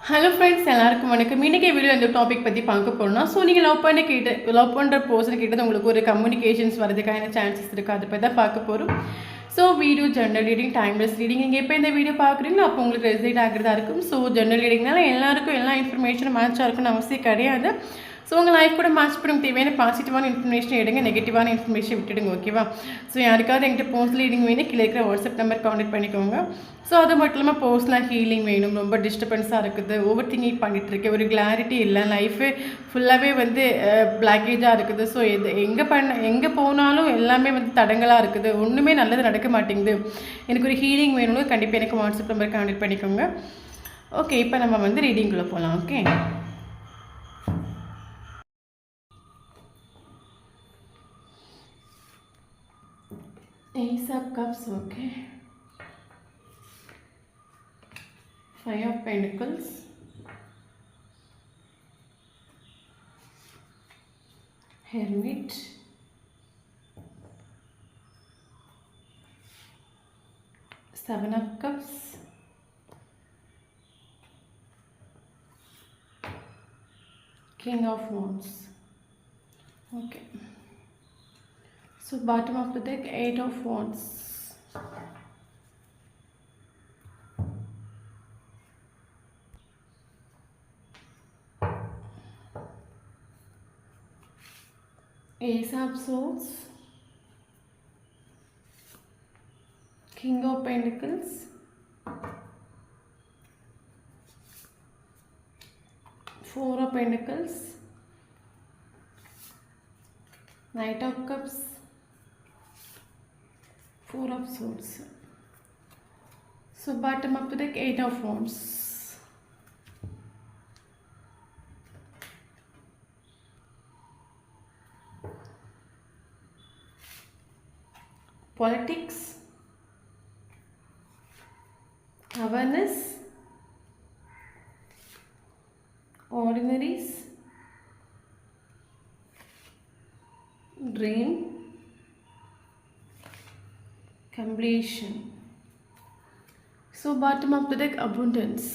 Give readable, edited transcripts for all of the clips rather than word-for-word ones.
Hello friends, எல்லாருக்கும் வணக்கம். இன்றைக்கி வீடியோ இந்த டாபிக் பற்றி பார்க்க போகிறோம்னா, ஸோ நீங்கள் லவ் பண்ணுற பர்சன் கிட்ட உங்களுக்கு ஒரு கம்யூனிகேஷன்ஸ் வரதுக்கான சான்சஸ் இருக்குது. அதை பற்றி தான் பார்க்க போகிறோம். So video general reading, timeless reading. நீங்கள் எப்போ இந்த வீடியோ பார்க்குறீங்களோ அப்போ உங்களுக்கு ரெசிட் ஆகிறதா இருக்கும். ஸோ ஜென்ரல் ரீடிங்னால எல்லாருக்கும் எல்லா இன்ஃபர்மேஷனும் மேட்சாக இருக்குன்னு அவசியம் கிடையாது. ஸோ உங்கள் லைஃப் கூட மேட்ச் பண்ண தேவையான பாசிட்டிவான இன்ஃபர்மேஷன் எடுங்க, நெகட்டிவான இன்ஃபர்மேஷன் விட்டுடுங்க. ஓகேவா? ஸோ யாருக்காவது என்கிட்ட பர்சனல் ரீடிங் வேணும், கீழே இருக்கிற வாட்ஸ்அப் நம்பர் கான்டெக்ட் பண்ணிக்கோங்க. ஸோ அது மட்டும் இல்லாமல் பர்சனல் ஹீலிங் வேணும், ரொம்ப டிஸ்டர்பன்ஸாக இருக்குது, ஓவர் திங்கிங் பண்ணிகிட்ருக்கு, ஒரு கிளாரிட்டி இல்லை, லைஃபு ஃபுல்லாகவே பிளாக்கேஜாக இருக்குது. ஸோ எங்கே போனாலும் எல்லாமே தடங்களாக இருக்குது, ஒன்றுமே நல்லது நடக்க மாட்டேங்குது, எனக்கு ஒரு ஹீலிங் வேணும்னு கண்டிப்பாக எனக்கு வாட்ஸ்அப் நம்பர் கான்டெக்ட் பண்ணிக்கோங்க. ஓகே, இப்போ நம்ம ரீடிங்குள்ளே போகலாம். Okay, Ace of Cups, okay. Five of Pentacles, Hermit, Seven of Cups, King of Wands. Okay. So bottom of the deck, Eight of Wands, Ace of Swords, King of Pentacles, Four of Pentacles, Knight of Cups, Four of Swords. So bottom of the deck, Eight of Wands. Politics, awareness, ordinaries, dream, completion. So bottom of the deck, abundance.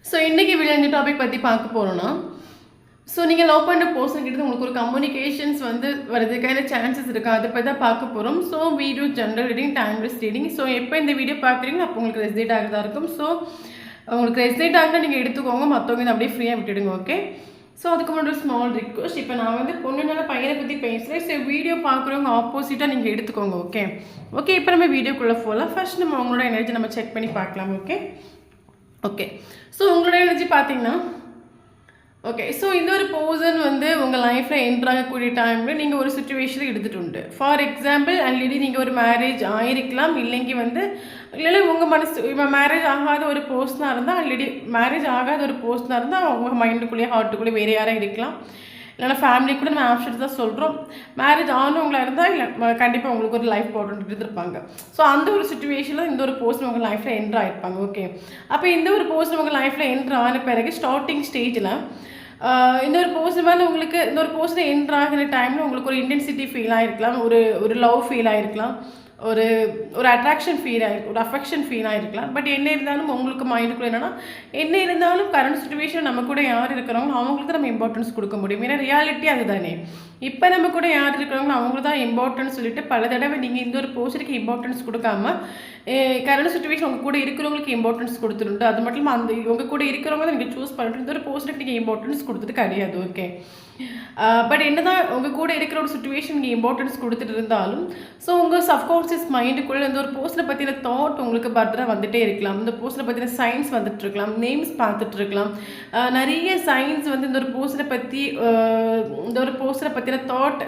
So இன்றைக்கி video இந்த topic பற்றி பார்க்க போகிறோன்னா, so நீங்கள் love பண்ணுற person கிட்ட உங்களுக்கு ஒரு கம்யூனிகேஷன்ஸ் வரதுக்கான சான்சஸ் இருக்குது, அதை பற்றி தான் பார்க்க போகிறோம். So video general reading, timeless reading. So எப்போ இந்த வீடியோ பார்க்குறீங்களோ அப்போ உங்களுக்கு ரெசிடேட் ஆகிறதா இருக்கும். ஸோ உங்களுக்கு ரெசிடேட் ஆகினா நீங்கள் எடுத்துக்கோங்க, மற்றவங்க அப்படியே ஃப்ரீயாக விட்டுடுங்க. ஓகே, ஸோ அதுக்கு முன்னாடி ஒரு ஸ்மால் ரிக்வஸ்ட். இப்போ நான் பொண்ணுனால பையனை பற்றி பேசுகிறேன். ஸோ வீடியோ பார்க்குறவங்க ஆப்போசிட்டாக நீங்கள் எடுத்துக்கோங்க. ஓகே ஓகே இப்போ நம்ம வீடியோக்குள்ளே போகலாம். ஃபர்ஸ்ட் நம்ம அவங்களோட எனர்ஜி நம்ம செக் பண்ணி பார்க்கலாம். ஓகே ஓகே ஸோ உங்களோட எனர்ஜி பார்த்தீங்கன்னா, ஓகே ஸோ இந்த ஒரு பர்சன் உங்கள் லைஃப்பில் என்ட்ராகக்கூடிய டைமில் நீங்கள் ஒரு சுச்சுவேஷனில் எடுத்துகிட்டு உண்டு. ஃபார் எக்ஸாம்பிள், ஆல்ரெடி நீங்கள் ஒரு மேரேஜ் ஆகிருக்கலாம், இல்லைங்க இல்லைன்னா உங்கள் மனசு மேரேஜ் ஆகாத ஒரு பர்சனாக இருந்தால், ஆல்ரெடி மேரேஜ் ஆகாத ஒரு பர்சனாக இருந்தால் அவங்க மைண்டுக்குள்ளேயே ஹார்ட்டுக்குள்ளேயே வேறு யாராக இருக்கலாம், இல்லைனா ஃபேமிலி கூட நம்ம ஆப்ஷன்ஸ் தான் சொல்கிறோம். மேரேஜ் ஆனவங்களாக இருந்தால் இல்லை கண்டிப்பாக உங்களுக்கு ஒரு லைஃப் பார்ட்னர் இருந்திருப்பாங்க. ஸோ அந்த ஒரு சுச்சுவேஷனில் இந்த ஒரு பர்சன் உங்கள் லைஃப்பில் என்ட்ரு ஆகிருப்பாங்க. ஓகே, அப்போ இந்த ஒரு பர்சன் உங்கள் லைஃப்பில் என்ட்ரு ஆன பிறகு ஸ்டார்டிங் ஸ்டேஜில் இந்த ஒரு பர்சன் மேலே உங்களுக்கு இந்த ஒரு பர்சனை என்ட்ரு ஆகிற டைமில் உங்களுக்கு ஒரு இன்டென்சிட்டி ஃபீல் ஆகிருக்கலாம், ஒரு லவ் ஃபீல் ஆகிருக்கலாம், ஒரு அட்ராக்ஷன் ஃபீல் ஆகிருக்கும், ஒரு அஃபெக்ஷன் ஃபீல் ஆகிருக்கலாம். பட் என்ன இருந்தாலும் உங்களுக்கு மைண்டுக்குள்ள என்னென்னா, என்ன இருந்தாலும் கரண்ட் சுச்சுவேஷன் நம்ம கூட யார் இருக்கிறாங்களோ அவங்களுக்கு நம்ம இம்பார்ட்டன்ஸ் கொடுக்க முடியும். ஏன்னா ரியாலிட்டி அதுதானே. இப்போ நம்ம கூட யார் இருக்கிறாங்களோ அவங்களுக்கு தான் இம்பார்ட்டன்ஸ் சொல்லிட்டு பல தடவை நீங்கள் இந்த ஒரு பர்சனுக்கு இம்பார்ட்டன்ஸ் கொடுக்காம கரண்ட் சுச்சுவேஷன் உங்கள் கூட இருக்கிறவங்களுக்கு இம்பார்ட்டன்ஸ் கொடுத்துருண்டு. அது மட்டும் இல்லாமல் உங்கள் கூட இருக்கிறவங்க தான் நீங்கள் சூஸ் பண்ணிட்டு இந்த ஒரு பர்சனுக்கு நீங்கள் இம்பார்ட்டன்ஸ் கொடுத்துட்டு கிடையாது. ஓகே, பட் என்னதான் உங்கள் கூட இருக்கிற ஒரு சுச்சுவேஷன் நீங்கள் இம்பார்ட்டன்ஸ் கொடுத்துட்டு இருந்தாலும், ஸோ உங்கள் சப்கான்ஷியஸ் மைண்டுக்குள்ளே இந்த ஒரு பர்சனை பற்றின தாட் உங்களுக்கு பர்தராக வந்துகிட்டே இருக்கலாம். இந்த பர்சனை பற்றின சயின்ஸ் வந்துட்டு இருக்கலாம், நேம்ஸ் பார்த்துட்டு இருக்கலாம், நிறைய சயின்ஸ் இந்த ஒரு பர்சனை பற்றின தாட்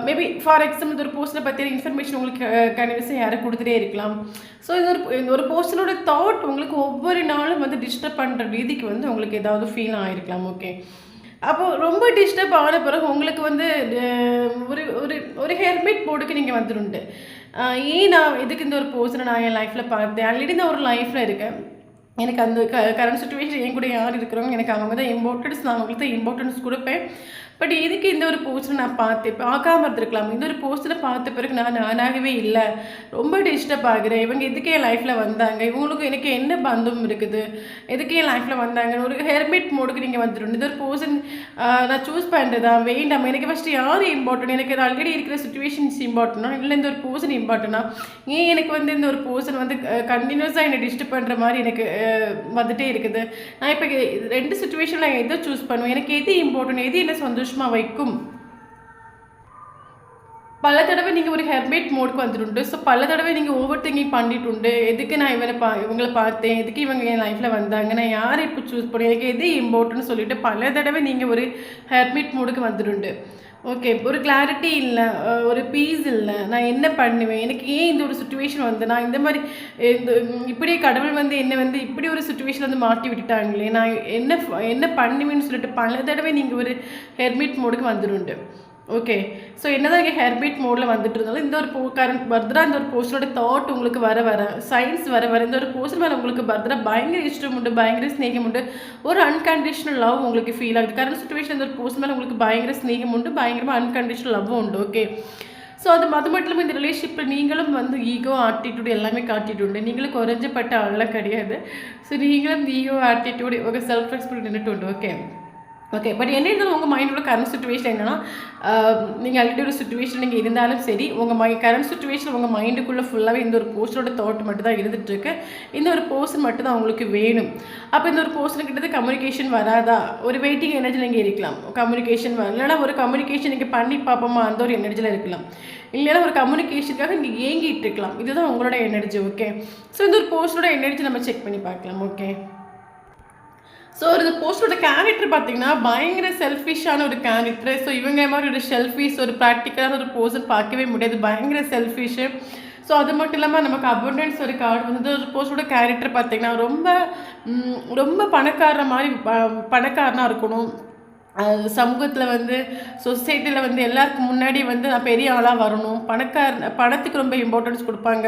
மேபி ஃபார் எக்ஸாம்பிள் ஒரு போஸ்டரை பற்றின இன்ஃபர்மேஷன் உங்களுக்கு கண்டிப்பாக யாரும் கொடுத்துட்டே இருக்கலாம். ஸோ இந்த ஒரு போஸ்டரோட தாட் உங்களுக்கு ஒவ்வொரு நாளும் டிஸ்டர்ப் பண்ணுற ரீதிக்கு உங்களுக்கு ஏதாவது ஃபீல் ஆகிருக்கலாம். ஓகே, அப்போது ரொம்ப டிஸ்டர்ப் ஆன பிறகு உங்களுக்கு ஒரு ஒரு ஒரு ஹெர்மிட் போர்டுக்கு நீங்கள் வந்துருண்டு. ஏன் நான் எதுக்கு இந்த ஒரு பர்சனை நான் என் லைஃப்பில் பார்த்தேன், ஆல்ரெடி நான் ஒரு லைஃப்பில் இருக்கேன், எனக்கு அந்த கரண்ட் சுச்சுவேஷன் என் கூட யார் இருக்கிறவங்க எனக்கு அவங்க தான் இம்பார்ட்டன்ஸ், நான் அவங்களுக்கு தான் இம்பார்ட்டன்ஸ் கொடுப்பேன். பட் இதுக்கு இந்த ஒரு போஸ்ட்டை நான் பார்க்காம இருந்திருக்கலாம். இந்த ஒரு போஸ்ட்டில் பார்த்த பிறகு நான் நானாகவே இல்லை, ரொம்ப டிஸ்டர்ப் ஆகுறேன், இவங்க எதுக்கு என் லைஃப்பில் வந்தாங்க, இவங்களுக்கு எனக்கு என்ன பந்தம் இருக்குது, எதுக்கு என் லைஃப்பில் வந்தாங்க, ஒரு ஹெர்மிட் மோடுக்கு நீங்கள் வந்துடும். இந்த ஒரு பர்சன் நான் சூஸ் பண்ணுறதா வேண்டாம், எனக்கு ஃபஸ்ட்டு யார் இம்பார்ட்டன், எனக்கு ஆல்ரெடி இருக்கிற சுச்சுவேஷன்ஸ் இம்பார்ட்டனா இல்லை இந்த ஒரு பர்சன் இம்பார்ட்டனா, ஏன் எனக்கு வந்து இந்த ஒரு பர்சன் வந்து கண்டினியூஸாக என்னை டிஸ்டர்ப் பண்ணுற மாதிரி எனக்கு வந்துகிட்டே இருக்குது. நான் இப்போ 2 சுச்சுவேஷனில் எதை சூஸ் பண்ணுவேன், எனக்கு எது இம்பார்ட்டன், எது என்ன சந்தோஷமாக வைக்கும். பல தடவை நீங்கள் ஒரு ஹெர்மேட் மோடுக்கு வந்துட்டு, ஸோ பல தடவை நீங்கள் ஓவர் திங்கிங் பண்ணிட்டு, எதுக்கு நான் இவங்களை பார்த்தேன், எதுக்கு இவங்க என் லைஃப்பில் வந்தாங்க, நான் யாரை இப்போ சூஸ் பண்ணேன், எனக்கு எது இம்பார்ட்டன்ட்னு சொல்லிட்டு பல தடவை நீங்கள் ஒரு ஹெர்மேட் மோடுக்கு வந்துட்டு. ஓகே, ஒரு கிளாரிட்டி இல்லை, ஒரு பீஸ் இல்லை, நான் என்ன பண்ணுவேன், எனக்கு ஏன் இந்த ஒரு சுச்சுவேஷன் வந்து நான் இந்த மாதிரி இப்படியே கடவுள் வந்து என்னை வந்து இப்படி ஒரு சுச்சுவேஷன் வந்து மாட்டி விட்டுட்டாங்களே, நான் என்ன பண்ணுவேன்னு சொல்லிட்டு பல தடவை நீங்கள் ஒரு ஹெர்மிட் மோடுக்கு வந்துடுண்டு. ஓகே, ஸோ என்னதான் இங்கே ஹெர்பிட் மோடில் வந்துட்டு இருந்தாலும் இந்த ஒரு பர்தரா இந்த ஒரு போஸ்டரோட தாட் உங்களுக்கு வர சயின்ஸ் வர இந்த ஒரு போஸ்டர் மேலே உங்களுக்கு பர்தரா பயங்கர இஷ்டம் உண்டு, பயங்கர ஸ்நேகம் உண்டு, ஒரு அன்கண்டிஷனல் லவ் உங்களுக்கு ஃபீல் ஆகுது. கரண்ட் சுச்சுவேஷன் இந்த ஒரு போஸ்ட் மேலே உங்களுக்கு பயங்கர ஸ்நேகம் உண்டு, பயங்கரமாக அன்கண்டிஷனல் லவ்வும் உண்டு. ஓகே, ஸோ அது மட்டும் இல்லாமல் இந்த ரிலேஷன்ஷிப்பில் நீங்களும் வந்து ஈகோ ஆட்டிடியூட் எல்லாமே காட்டிட்டு நீங்களும் குறைஞ்சப்பட்ட ஆளெலாம் கிடையாது. ஸோ நீங்களும் ஈகோ ஆட்டிடியூட் உங்கள் செல்ஃப் ரெஸ்பெக்ட் நின்றுட்டு உண்டு. ஓகே ஓகே, பட் என்ன இருந்தாலும் உங்கள் மைண்டோட கரண்ட் சுச்சுவேஷன் என்னென்னா, நீங்கள் ஆல்ரெடி ஒரு சுச்சுவேஷன் நீங்கள் இருந்தாலும் சரி, உங்கள் கரண்ட் சுச்சுவேஷன் உங்கள் மைண்டுக்குள்ளே ஃபுல்லாகவே இந்த ஒரு போஸ்டரோட தாட் மட்டும் தான் இருந்துகிட்ருக்கு, இந்த ஒரு போர்ஷன் மட்டும் தான் உங்களுக்கு வேணும். அப்போ இந்த ஒரு போர்ஷனுக்கிட்ட கம்யூனிகேஷன் வராதா, ஒரு வெயிட்டிங் எனர்ஜி நீங்கள் இருக்கலாம், கம்யூனிகேஷன் இல்லைனா ஒரு கம்யூனிகேஷன் நீங்கள் பண்ணி பார்ப்போமா அந்த ஒரு எனர்ஜியில் இருக்கலாம், இல்லைன்னா ஒரு கம்யூனிகேஷனுக்காக நீங்கள் ஏங்கிட்டு இருக்கலாம். இதுதான் உங்களோட எனர்ஜி. ஓகே, ஸோ இந்த ஒரு போஸ்டரோட எனர்ஜி நம்ம செக் பண்ணி பார்க்கலாம். ஓகே, ஸோ இந்த போஸ்டரோட கேரக்டர் பார்த்தீங்கன்னா பயங்கர செல்ஃபிஷான ஒரு கேரக்டர். ஸோ இவங்க மாதிரி ஒரு செல்ஃபிஷ் ஒரு ப்ராக்டிக்கலான ஒரு போர்ஷன் பார்க்கவே முடியாது, பயங்கர செல்ஃபிஷு. ஸோ அது மட்டும் இல்லாமல் நமக்கு அபண்டன்ஸ் ஒரு கார்டு வந்து ஒரு போஸ்டரோட கேரக்டர் பார்த்திங்கன்னா ரொம்ப ரொம்ப பணக்காரனாக இருக்கணும், சமூகத்தில் வந்து சொசைட்டியில் வந்து எல்லாருக்கும் முன்னாடி வந்து நான் பெரிய ஆளாக வரணும், பணத்துக்கு ரொம்ப இம்பார்ட்டன்ஸ் கொடுப்பாங்க,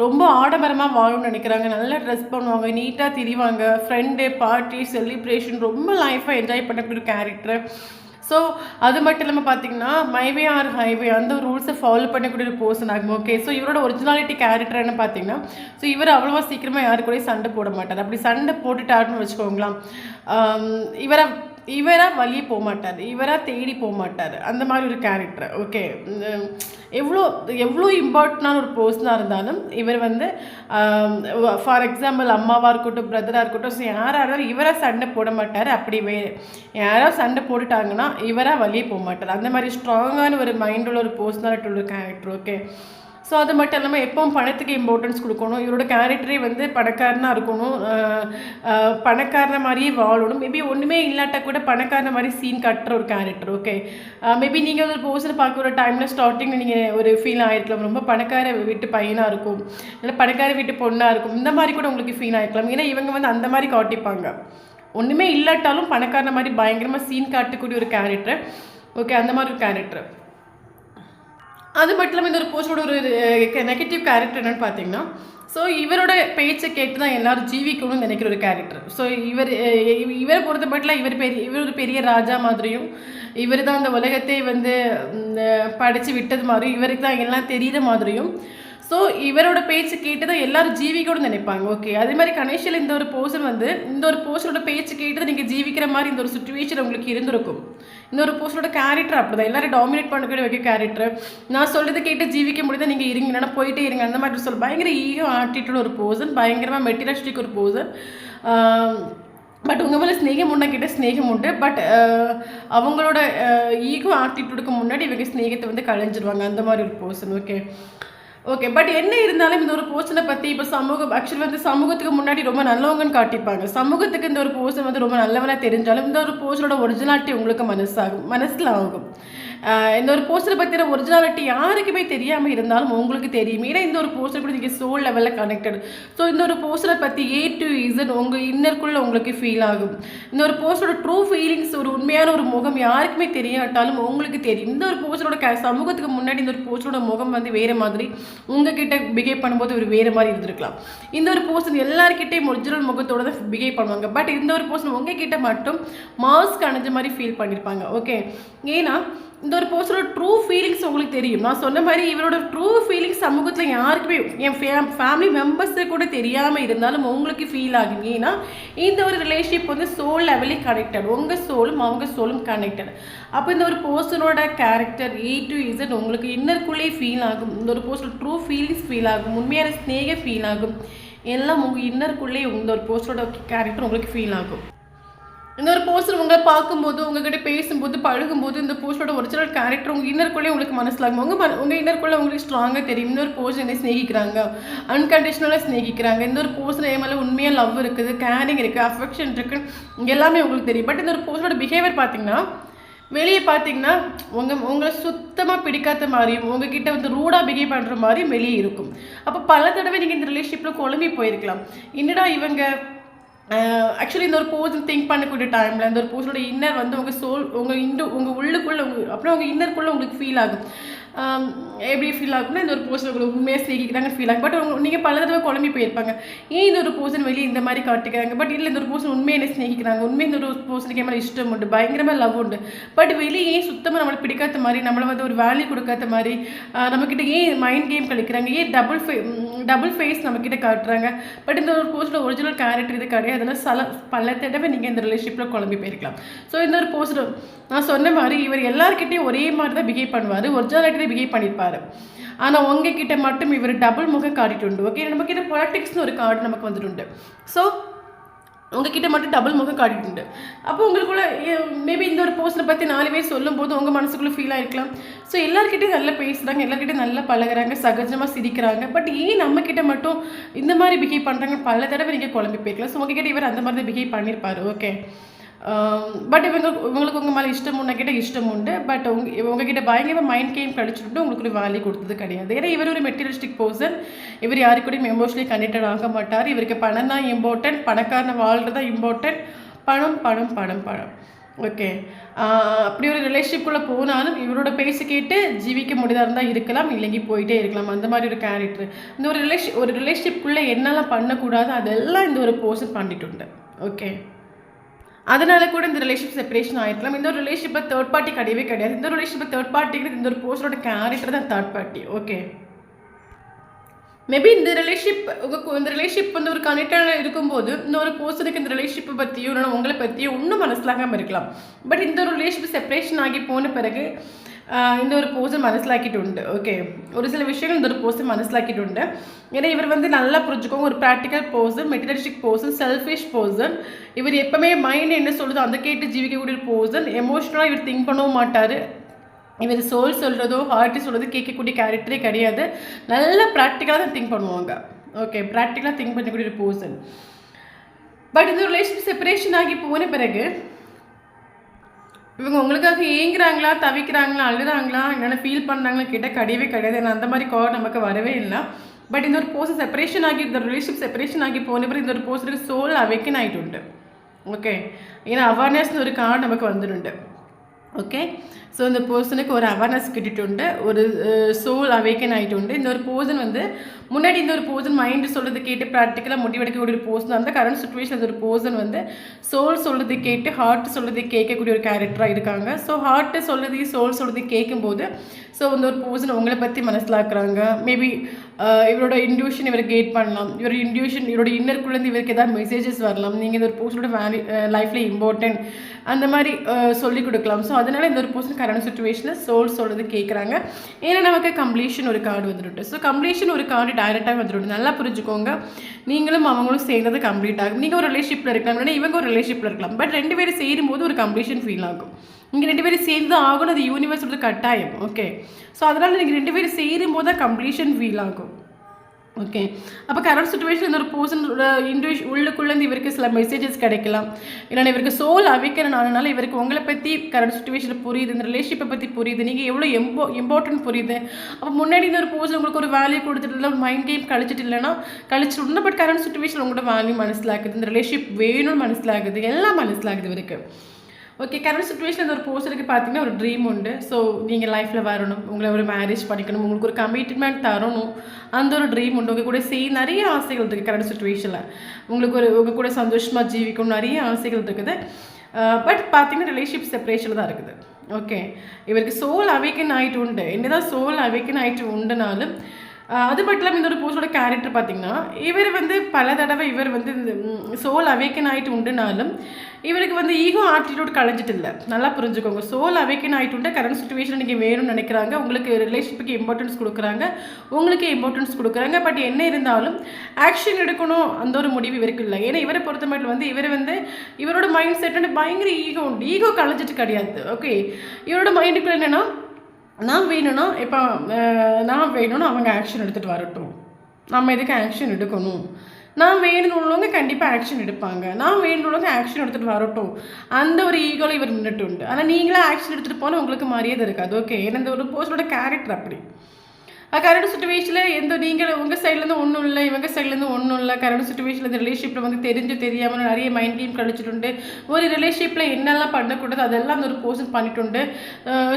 ரொம்ப ஆடம்பரமாக வாழணும்னு நினைக்கிறாங்க, நல்லா ட்ரெஸ் பண்ணுவாங்க, நீட்டாக திரிவாங்க, ஃப்ரெண்டு பார்ட்டி செலிப்ரேஷன் ரொம்ப லைஃப்பாக என்ஜாய் பண்ணக்கூடிய கேரக்டர். ஸோ அது மட்டும் இல்லாமல் பார்த்தீங்கன்னா மைவே ஆர் ஹைவே அந்த ஒரு ரூல்ஸை ஃபாலோ பண்ணக்கூடிய ஒரு பர்சன் ஆகும். ஓகே, ஸோ இவரோட ஒரிஜினாலிட்டி கேரக்டர் என்ன பார்த்தீங்கன்னா, ஸோ இவர் அவ்வளோவா சீக்கிரமாக யாரு கூட சண்டை போட மாட்டார். அப்படி சண்டை போட்டுட்டாருன்னு வச்சுக்கோங்களேன், இவராக வழியே போக மாட்டார், இவராக தேடி போக மாட்டார், அந்த மாதிரி ஒரு கேரக்டர். ஓகே, எவ்வளோ இம்பார்ட்டண்டான ஒரு பர்சனாக இருந்தாலும் இவர் வந்து ஃபார் எக்ஸாம்பிள் அம்மாவாக இருக்கட்டும், பிரதராக இருக்கட்டும், ஸோ யாராக இருந்தாலும் இவராக சண்டை போட மாட்டார். அப்படி யாராவது சண்டை போட்டுட்டாங்கன்னா இவராக வழியே போக மாட்டார். அந்த மாதிரி ஸ்ட்ராங்கான ஒரு மைண்டுள்ள ஒரு பர்சனாலிட்டி உள்ள கேரக்டர். ஓகே, ஸோ அது மட்டும் இல்லாமல் எப்பவும் பணத்துக்கு இம்பார்ட்டன்ஸ் கொடுக்கணும், இவரோட கேரக்டரே வந்து பணக்காரனாக இருக்கணும், பணக்காரன மாதிரியே வாழணும், மேபி ஒன்றுமே இல்லாட்டா கூட பணக்காரன மாதிரி சீன் கட்டுற ஒரு கேரக்டர். ஓகே, மேபி நீங்கள் ஒரு பர்சனை பார்க்குற டைமில் ஸ்டார்டிங்கில் நீங்கள் ஒரு ஃபீல் ஆகிருக்கலாம், ரொம்ப பணக்கார வீட்டு பையனாக இருக்கும், இல்லை பணக்கார வீட்டு பொண்ணாக இருக்கும், இந்த மாதிரி கூட உங்களுக்கு ஃபீல் ஆகிருக்கலாம். ஏன்னா இவங்க வந்து அந்த மாதிரி காட்டிப்பாங்க, ஒன்றுமே இல்லாட்டாலும் பணக்காரன மாதிரி பயங்கரமாக சீன் காட்டக்கூடிய ஒரு கேரக்டர். ஓகே, அந்த மாதிரி ஒரு கேரக்டர். அது மட்டும் இல்லாமல் இந்த ஒரு போஸ்டோட ஒரு நெகட்டிவ் கேரக்டர் என்னென்னு பார்த்தீங்கன்னா, ஸோ இவரோட பேச்சை கேட்டு தான் எல்லோரும் ஜீவிக்கணும்னு நினைக்கிற ஒரு கேரக்டர். ஸோ இவரை பொறுத்த மட்டும் இவர் ஒரு பெரிய ராஜா மாதிரியும், இவர் தான் அந்த உலகத்தை வந்து படைச்சு விட்டது மாதிரியும், இவருக்கு தான் எல்லாம் தெரிகிற மாதிரியும், ஸோ இவரோட பேச்சு கேட்டு தான் எல்லோரும் ஜீவிக்கணும்னு நினைப்பாங்க. ஓகே, அதே மாதிரி கணேஷில் இந்த ஒரு போர்ஷன் வந்து இந்த ஒரு போர்ஷனோட பேச்சு கேட்டு தான் நீங்கள் ஜீவிக்கிற மாதிரி இந்த ஒரு சுச்சுவேஷன் உங்களுக்கு இருந்திருக்கும். இந்த ஒரு போர்ஷனோட கேரக்டர் அப்படி தான், எல்லோரும் டாமினேட் பண்ணக்கூடிய வைக்க கேரக்டர், நான் சொல்கிறது கேட்டு ஜீவிக்க முடியுதா, நீங்கள் இருங்க இல்லைனா போயிட்டே இருங்க, அந்த மாதிரி சொல்ல பயங்கர ஈகோ ஆட்டிடியூட் ஒரு போர்ஷன், பயங்கரமாக மெட்டீரியலிஸ்டிக் ஒரு போர்ஷன். பட் உங்கள் மேலே ஸ்நேகம் உண்டா கிட்ட ஸ்நேகம் உண்டு, பட் அவங்களோட ஈகோ ஆட்டிடியூடுக்கு முன்னாடி இவங்க ஸ்நேகத்தை வந்து களைஞ்சிருவாங்க, அந்த மாதிரி ஒரு போர்ஷன். ஓகே ஓகே, பட் என்ன இருந்தாலும் இந்த ஒரு போர்ஷனை பற்றி இப்போ ஆக்சுவலி வந்து சமூகத்துக்கு முன்னாடி ரொம்ப நல்லவங்கன்னு காட்டிப்பாங்க, சமூகத்துக்கு இந்த ஒரு போர்ஷன் வந்து ரொம்ப நல்லவனாக தெரிஞ்சாலும் இந்த ஒரு போர்ஷனோட ஒரிஜினாலிட்டி உங்களுக்கு மனசில் ஆகும். இந்த ஒரு போஸ்டரை பற்றின ஒரிஜினாலிட்டி யாருக்குமே தெரியாமல் இருந்தாலும் உங்களுக்கு தெரியும். ஏன்னா இந்த ஒரு போஸ்டர் கூட நீங்கள் சோல் லெவலில் கனெக்டட். ஸோ இந்த ஒரு போஸ்டரை பற்றி A to Z உங்கள் இன்னருக்குள்ளே உங்களுக்கு ஃபீல் ஆகும். இந்த ஒரு போஸ்டரோட ட்ரூ ஃபீலிங்ஸ், ஒரு உண்மையான ஒரு முகம் யாருக்குமே தெரியாட்டாலும் உங்களுக்கு தெரியும். இந்த ஒரு போஸ்டரோட சமூகத்துக்கு முன்னாடி இந்த ஒரு போஸ்டரோட முகம் வந்து வேறு மாதிரி, உங்ககிட்ட பிஹேவ் பண்ணும்போது ஒரு வேறு மாதிரி இருந்திருக்கலாம். இந்த ஒரு போஸ்டர் எல்லாருக்கிட்டையும் ஒரிஜினல் முகத்தோட தான் பிஹேவ் பண்ணுவாங்க. பட் இந்த ஒரு போஸ்டர் உங்ககிட்ட மட்டும் மாஸ்க் அணிஞ்ச மாதிரி ஃபீல் பண்ணியிருப்பாங்க. ஓகே, ஏன்னா இந்த ஒரு போஸ்டரோட ட்ரூ ஃபீலிங்ஸ் உங்களுக்கு தெரியும். நான் சொன்ன மாதிரி இவரோட ட்ரூ ஃபீலிங்ஸ் சமூகத்தில் யாருக்குமே, என் ஃபேமிலி மெம்பர்ஸு கூட தெரியாமல் இருந்தாலும் உங்களுக்கு ஃபீல் ஆகும். ஏன்னா இந்த ஒரு ரிலேஷன்ஷிப் வந்து சோல் லெவலில் கனெக்டட், உங்கள் சோலும் அவங்க சோலும் கனெக்டட். அப்போ இந்த ஒரு போஸ்டரோட கேரக்டர் A to Z உங்களுக்கு இன்னருக்குள்ளே ஃபீல் ஆகும். இந்த ஒரு போஸ்டர் ட்ரூ ஃபீலிங்ஸ் ஃபீல் ஆகும், உண்மையான ஸ்நேக ஃபீல் ஆகும், எல்லாம் உங்கள் இன்னருக்குள்ளே இந்த ஒரு போஸ்டரோட கேரக்டர் உங்களுக்கு ஃபீல் ஆகும். இந்த ஒரு போஸ்டர் உங்களை பார்க்கும்போது, உங்ககிட்ட பேசும்போது, பழகும்போது இந்த போஸ்டரோட ஒரிஜினல் கேரக்டர் உங்கள் இன்னருக்குள்ளே உங்களுக்கு மனசிலாகும். உங்கள் இன்னருக்குள்ளே உங்களுக்கு ஸ்ட்ராங்காக தெரியும். இந்த ஒரு போஸ்டர் என்ன ஸ்நேகிக்கிறாங்க, அன்கண்டிஷனலாக ஸ்நேகிக்கிறாங்க. இந்த ஒரு போஸ்டர் மேலே உண்மையாக லவ் இருக்குது, கேரிங் இருக்குது, அஃபெக்ஷன் இருக்குது, எல்லாமே உங்களுக்கு தெரியும். பட் இந்த ஒரு போஸ்டரோட பிஹேவியர் பார்த்தீங்கன்னா, வெளியே பார்த்தீங்கன்னா உங்களை சுத்தமாக பிடிக்காத மாதிரியும், உங்ககிட்ட வந்து ரூடாக பிஹேவ் பண்ணுற மாதிரியும் வெளியே இருக்கும். அப்போ பல தடவை நீங்கள் இந்த ரிலேஷன்ஷிப்பில் குழம்பி போயிருக்கலாம். என்னடா இவங்க ஆக்சுவலி இந்த ஒரு போஸ்ட் திங்க் பண்ணக்கூடிய டைமில் இந்த ஒரு போஸ்டோட இன்னர் வந்து உங்கள் சோல், உங்கள் உள்ளுக்குள்ளே அப்புறம் உங்கள் இன்னருக்குள்ளே உங்களுக்கு ஃபீல் ஆகும். எப்படி ஃபீல் ஆகும்னா, இந்த ஒரு போஸ்டர் உங்களுக்கு உண்மையாக ஸ்நேகிக்கிறாங்க ஃபீல் ஆகும். பட் நீங்கள் பல தடவை குழம்பி போயிருப்பாங்க. ஏன் இந்த ஒரு போஸ்டர் வெளியே இந்த மாதிரி காட்டுக்கிறாங்க, பட் இல்லை இந்த ஒரு போஸ்டர் உண்மையை என்ன ஸ்நேகிக்கிறாங்க, உண்மையை இந்த ஒரு போஸ்டருக்கு மேலே இஷ்டம் உண்டு, பயங்கரமாக லவ் உண்டு. பட் வெளியே ஏன் சுத்தமாக நம்மளை பிடிக்காத மாதிரி, நம்மளை வந்து ஒரு வேல்யூ கொடுக்காத மாதிரி, நம்மக்கிட்ட ஏன் மைண்ட் கேம் கழிக்கிறாங்க, ஏன் டபுள் ஃபேஸ் நம்மக்கிட்ட காட்டுறாங்க. பட் இந்த ஒரு போஸ்டர் ஒரிஜினல் கேரக்டர் இது கிடையாது. அதெல்லாம் பல தடவை நீங்கள் இந்த ரிலேஷன்ஷிப்பில் குழம்பி போயிருக்கலாம். ஸோ இந்த ஒரு போஸ்டர் நான் சொன்ன மாதிரி இவர் எல்லாருக்கிட்டையும் ஒரே மாதிரி தான் பிஹேவ் பண்ணுவார், ஒரிஜினாலிட்டி பிஹேவ் பண்ணியிருப்பார். ஆனால் உங்ககிட்ட மட்டும் இவர் டபுள் முகம் காட்டிட்டு உண்டு. ஓகே, நம்மக்கிட்ட பொலிட்டிக்ஸ்னு ஒரு கார்டு நமக்கு வந்துட்டு. ஸோ உங்ககிட்ட மட்டும் டபுள் முகம் காட்டிட்டு. அப்போ உங்களுக்குள்ள மேபி இந்த ஒரு போஸ்டரை பற்றி 4 பேர் சொல்லும்போது உங்கள் மனசுக்குள்ளே ஃபீல் ஆகிருக்கலாம். ஸோ எல்லாருக்கிட்டையும் நல்லா பேசுகிறாங்க, எல்லாருக்கிட்டையும் நல்லா பழகுறாங்க, சகஜமாக சிரிக்கிறாங்க. பட் ஏன் நம்மக்கிட்ட மட்டும் இந்த மாதிரி பிஹேவ் பண்ணுறாங்க பல தடவை நீங்கள் குழம்பி போய்க்கலாம். ஸோ உங்ககிட்ட இவர் அந்த மாதிரி தான் பிஹேவ் பண்ணியிருப்பார். ஓகே, பட் இவங்களுக்கு உங்கள் மேலே இஷ்டம் உங்ககிட்ட இஷ்டம் உண்டு. பட் உங்ககிட்ட பயங்கரமாக மைண்ட் கேம் கழிச்சுட்டு உங்களுக்கு ஒரு வேல்யூ கொடுத்தது கிடையாது. ஏன்னா இவர் ஒரு மெட்டீரியலிஸ்டிக் பர்சன். இவர் யாருக்கூடையும் எமோஷனலி கனெக்டட் ஆக மாட்டார். இவருக்கு பணம் தான் இம்பார்ட்டன்ட், பணக்காரனை வாழ்கிறது தான் இம்பார்ட்டன்ட். பணம் பணம் பணம் பணம். ஓகே, அப்படி ஒரு ரிலேஷன்ஷிப்புக்குள்ளே போனாலும் இவரோட பேசி கேட்டு ஜீவிக்க முடியாத இருந்தால் இருக்கலாம், இல்லைங்கி போயிட்டே இருக்கலாம். அந்த மாதிரி ஒரு கேரக்டர். இந்த ஒரு ரிலேஷன்ஷிப்புக்குள்ளே என்னெல்லாம் பண்ணக்கூடாது அதெல்லாம் இந்த ஒரு பர்சன் பண்ணிட்டு உண்டு. ஓகே, அதனால கூட இந்த ரிலேஷன்ஷிப் செப்பரேஷன் ஆகிருக்கலாம். இந்த ஒரு ரிலேஷன்ஷிப்பை தேர்ட் பார்ட்டி கிடையவே கிடையாது. இந்த ஒரு ரிலேஷன்ஷிப்பை தேர்ட் பார்ட்டிங்கிறது இந்த ஒரு போஸ்டரோட கேரக்டர் தான் தேர்ட் பார்ட்டி. ஓகே, மேபி இந்த ரிலேஷன்ஷிப் வந்து ஒரு கனெக்டாக இருக்கும்போது இந்த ஒரு போஸ்டருக்கு இந்த ரிலேஷன்ஷிப்பை பற்றியோ இல்லைன்னா உங்களை பற்றியோ ஒன்றும் மனசிலாகாமல் இருக்கலாம். பட் இந்த ஒரு ரிலேஷன்ஷிப் செப்பரேஷன் ஆகி போன பிறகு இந்த ஒரு போஸ்டர் மனசிலாக்கிட்டு உண்டு. ஓகே, ஒரு சில விஷயங்கள் இந்த ஒரு போஸ்டர் மனசிலாக்கிட்டு உண்டு. ஏன்னா இவர் வந்து நல்லா புரிஞ்சுக்கோங்க, ஒரு practical person, materialistic person, selfish person. இவர் எப்பவுமே மைண்ட் என்ன சொல்லுதோ அந்த கேட்டு ஜீவிக்கக்கூடிய ஒரு பர்சன். எமோஷனலாக இவர் திங்க் பண்ணவும் மாட்டார். இவர் சோல் சொல்கிறதோ ஹார்ட்டு சொல்கிறதோ கேட்கக்கூடிய கேரக்டரே கிடையாது. நல்லா ப்ராக்டிக்கலாக தான் திங்க் பண்ணுவாங்க. ஓகே, ப்ராக்டிக்கலாக திங்க் பண்ணக்கூடிய ஒரு பர்சன். பட் இந்த ரிலேஷன்ஷிப் செப்பரேஷன் ஆகி போன பிறகு இவங்க உங்களுக்காக ஏங்குறாங்களா, தவிக்கிறாங்களா, அழுகிறாங்களா, என்னென்ன ஃபீல் பண்ணுறாங்களா கேட்டால் கிடையவே கிடையாது. ஏன்னா அந்த மாதிரி கால் நமக்கு வரவே இல்லை. பட் இந்த ஒரு போஸ்ட் செப்பரேஷன் ஆகி, இந்த ரிலேஷன்ஷிப் செப்பரேஷன் ஆகி போன பிறகு இந்த ஒரு போஸ்ட்டுக்கு சோல் அவேக்கன் ஆகிட்டு உண்டு. ஓகே, ஏன்னா அவேர்னஸ்னு ஒரு கார்டு நமக்கு வந்துடுண்டு. ஓகே, ஸோ இந்த பர்சனுக்கு ஒரு அவேர்னஸ் கிட்டிட்டு உண்டு, ஒரு சோல் அவேக்கன் ஆகிட்டு உண்டு. இந்த ஒரு பர்சன் வந்து முன்னாடி இந்த ஒரு பர்சன் மைண்டு சொல்கிறது கேட்டு ப்ராக்டிக்கலாக முடிவெடுக்கக்கூடிய ஒரு பர்சன். அந்த கரண்ட் சுச்சுவேஷன் இந்த ஒரு பர்சன் வந்து சோல் சொல்கிறது கேட்டு ஹார்ட் சொல்கிறது கேட்கக்கூடிய ஒரு கேரக்டராக இருக்காங்க. ஸோ ஹார்ட்டு சொல்கிறதையும் சோல் சொல்கிறது கேட்கும்போது ஸோ இந்த ஒரு பர்சன் உங்களை பற்றி மனசிலாக்குறாங்க. மேபி இவரோட இன்ட்யூஷன் இவர் கேட் பண்ணலாம். இவரோட இன்னருக்குள்ளேருந்து இவருக்கு ஏதாவது மெசேஜஸ் வரலாம். நீங்கள் இந்த ஒரு பர்சனோட லைஃப்பில் இம்பார்ட்டன்ட் அந்த மாதிரி சொல்லிக் கொடுக்கலாம். ஸோ அதனால் இந்த ஒரு பர்சன் கரண்ட் சுச்சுவேஷனில் சோல் சொல்கிறது கேட்குறாங்க. ஏன்னா நமக்கு கம்ப்ளீஷன் ஒரு கார்டு வந்துட்டு. ஸோ கம்ப்ளீஷன் ஒரு கார்டு டைரெக்டாக வந்துட்டு. நல்லா புரிஞ்சுக்கோங்க, நீங்களும் அவங்களும் சேர்ந்தது கம்ப்ளீட் ஆகும். நீங்கள் ஒரு ரிலேஷன்ஷிப்பில் இருக்கலாம், இல்லைன்னா இவங்க ஒரு ரிலேஷன்ஷிப்பில் இருக்கலாம். பட் 2 பேரும் சேரும்போது ஒரு கம்ப்ளீஷன் ஃபீல் ஆகும். நீங்கள் 2 பேரும் சேர்ந்து தான் ஆகணும், அது யூனிவர்ஸோட கட்டாயம். ஓகே, ஸோ அதனால் நீங்கள் 2 பேரும் சேரும்போது தான் கம்ப்ளீஷன் ஃபீல் ஆகும். ஓகே. அப்போ கரண்ட் சிச்சுவேஷன் இந்த ஒரு பர்சனோட உள்ளுக்குள்ளேருந்து இவருக்கு சில மெசேஜஸ் கிடைக்கலாம். இல்லைன்னா இவருக்கு சோல் அவேக்கன் ஆனனால இவருக்கு உங்களை பற்றி கரண்ட் சிச்சுவேஷனில் புரியுது, இந்த ரிலேஷன்ஷிப்பை பற்றி புரியுது, நீங்கள் எவ்வளோ இம்பார்ட்டன்ட் புரியுது. அப்போ முன்னாடி இந்த ஒரு பர்சன் உங்களுக்கு ஒரு வேல்யூ கொடுத்துட்டு இல்லை, ஒரு மைண்ட் கேம் கழிச்சிட்டு இல்லைன்னா கழிச்சிட்டு, பட் கரண்ட் சிச்சுவேஷன் உங்களோட வேல்யூ மனசிலாகுது, இந்த ரிலேஷன்ஷிப் வேணும்னு மனசிலாகுது, எல்லாம் மனசிலாகுது இவருக்கு. ஓகே. கரண்ட் சிச்சுவேஷனில் ஒரு பர்சனுக்கு பார்த்தீங்கன்னா ஒரு ட்ரீம் உண்டு. ஸோ நீங்கள் லைஃப்பில் வரணும், உங்களை ஒரு மேரேஜ் பண்ணிக்கணும், உங்களுக்கு ஒரு கமிட்மெண்ட் தரணும், அந்த ஒரு ட்ரீம் உண்டு. உங்கள் கூட நிறைய ஆசைகள் இருக்குது கரண்ட் சிச்சுவேஷனில். உங்களுக்கு உங்கள் கூட சந்தோஷமாக ஜீவிக்கணும், நிறைய ஆசைகள் இருக்குது. பட் பார்த்தீங்கன்னா ரிலேஷன்ஷிப் செப்பரேஷனில் தான் இருக்குது. ஓகே. இவருக்கு சோல் அவேக்கன் ஆகிட்டு உண்டு. என்னதான் சோல் அவேக்கன் ஆகிட்டு உண்டுனாலும் அது மட்டும் இல்லாமல் இந்த ஒரு போஸ்டோட கேரக்டர் பார்த்தீங்கன்னா இவர் வந்து பல தடவை இவர் வந்து இந்த சோல் அவேக்கன் ஆகிட்டு உண்டுனாலும் இவருக்கு வந்து ஈகோ ஆட்டிடியூட் களைஞ்சிட்டு இல்லை. நல்லா புரிஞ்சுக்கோங்க. சோல் அவேக்கன் ஆகிட்டு உண்டு. கரண்ட் சிச்சுவேஷன் நீங்கள் வேணும்னு நினைக்கிறாங்க, உங்களுக்கு ரிலேஷன்ஷிப்புக்கு இம்பார்ட்டன்ஸ் கொடுக்குறாங்க, உங்களுக்கு இம்பார்ட்டன்ஸ் கொடுக்குறாங்க. பட் என்ன இருந்தாலும் ஆக்ஷன் எடுக்கணும் அந்த ஒரு முடிவு இவருக்கு இல்லை. ஏன்னா இவரை பொறுத்த மட்டும் வந்து இவர் வந்து இவரோட மைண்ட் செட் வந்து பயங்கர ஈகோ உண்டு. ஈகோ களைஞ்சிட்டு கிடையாது. ஓகே. இவரோட மைண்டுக்குள்ள என்னென்னா நான் வேணும்னா இப்போ நான் வேணும்னா அவங்க ஆக்ஷன் எடுத்துகிட்டு வரட்டும், நம்ம எதுக்கு ஆக்ஷன் எடுக்கணும், நான் வேணும்னு உள்ளவங்க கண்டிப்பாக ஆக்ஷன் எடுப்பாங்க, நான் வேணும்னவங்க ஆக்ஷன் எடுத்துகிட்டு வரட்டும், அந்த ஒரு ஈகோவில் இவர் நின்றுட்டு உண்டு. ஆனால் நீங்களே ஆக்ஷன் எடுத்துகிட்டு போனால் உங்களுக்கு மரியாதை இருக்காது. ஓகே. ஏன்னா இந்த ஒரு போஸ்டோட கேரக்டர் அப்படி. கரண்ட் சுச்சுவேஷனில் நீங்கள் உங்கள் சைட்லேருந்து ஒன்றும் இல்லை, இவங்க சைட்லேருந்து ஒன்றும் இல்லை. கரண்ட் சுச்சுவேஷனில் இந்த ரிலேஷன்ஷிப்பில் வந்து தெரியாமல் நிறைய மைண்ட் கேம் கழிச்சிட்டு ஒரு ரிலேஷன்ஷிப்பில் என்னெல்லாம் பண்ணக்கூடாது அதெல்லாம் அந்த ஒரு பர்சன் பண்ணிட்டு.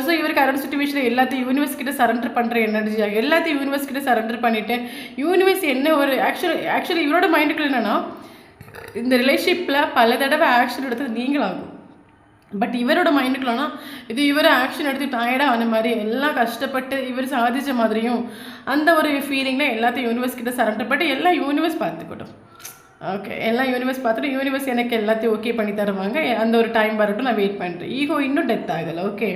ஸோ இவர் கரண்ட் சுச்சுவேஷனில் எல்லாத்தையும் யூனிவர்ஸ் கிட்ட சரண்டர் பண்ணுற எனர்ஜியாக எல்லாத்தையும் யூனிவர்ஸ் கிட்ட சரண்டர் பண்ணிவிட்டு யூனிவர்ஸ் என்ன ஒரு ஆக்சுவலி இவரோட மைண்டுக்குள்ள என்னென்னா இந்த ரிலேஷன்ஷிப்பில் பல தடவை ஆக்ஷன் எடுத்தது நீங்களாகும். பட் இவரோட மைண்டுக்குள்ளனா இது இவர் ஆக்ஷன் எடுத்து டயர்டாக ஆன மாதிரி எல்லாம் கஷ்டப்பட்டு இவர் சாதித்த மாதிரியும் அந்த ஒரு ஃபீலிங்கில் எல்லாத்தையும் யூனிவர்ஸ் கிட்ட சரண்டர் பண்ணி எல்லாம் யூனிவர்ஸ் பார்த்துக்கட்டும். ஓகே. எல்லாம் யூனிவர்ஸ் பார்த்துட்டு யூனிவர்ஸ் எனக்கு எல்லாத்தையும் ஓகே பண்ணி தருவாங்க, அந்த ஒரு டைம் வரட்டும், நான் வெயிட் பண்ணுறேன். ஈகோ இன்னும் டெத் ஆகலை. ஓகே.